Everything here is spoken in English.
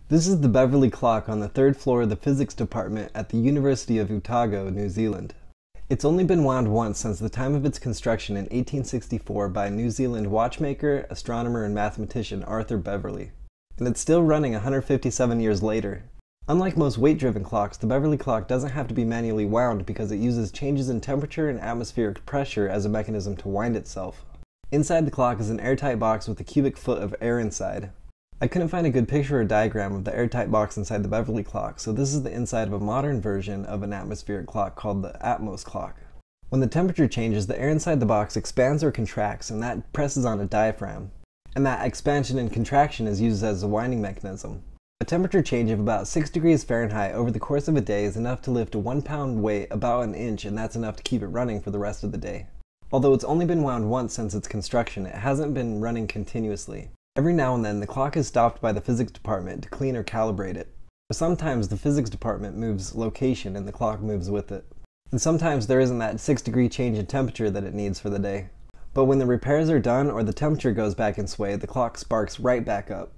This is the Beverly clock on the third floor of the physics department at the University of Otago, New Zealand. It's only been wound once since the time of its construction in 1864 by New Zealand watchmaker, astronomer, and mathematician Arthur Beverly. And it's still running 157 years later. Unlike most weight-driven clocks, the Beverly clock doesn't have to be manually wound because it uses changes in temperature and atmospheric pressure as a mechanism to wind itself. Inside the clock is an airtight box with a cubic foot of air inside. I couldn't find a good picture or diagram of the airtight box inside the Beverly clock, so this is the inside of a modern version of an atmospheric clock called the Atmos clock. When the temperature changes, the air inside the box expands or contracts, and that presses on a diaphragm. And that expansion and contraction is used as a winding mechanism. A temperature change of about 6 degrees Fahrenheit over the course of a day is enough to lift a 1 pound weight about an inch, and that's enough to keep it running for the rest of the day. Although it's only been wound once since its construction, it hasn't been running continuously. Every now and then, the clock is stopped by the physics department to clean or calibrate it. But sometimes the physics department moves location and the clock moves with it. And sometimes there isn't that 6-degree change in temperature that it needs for the day. But when the repairs are done or the temperature goes back in sway, the clock sparks right back up.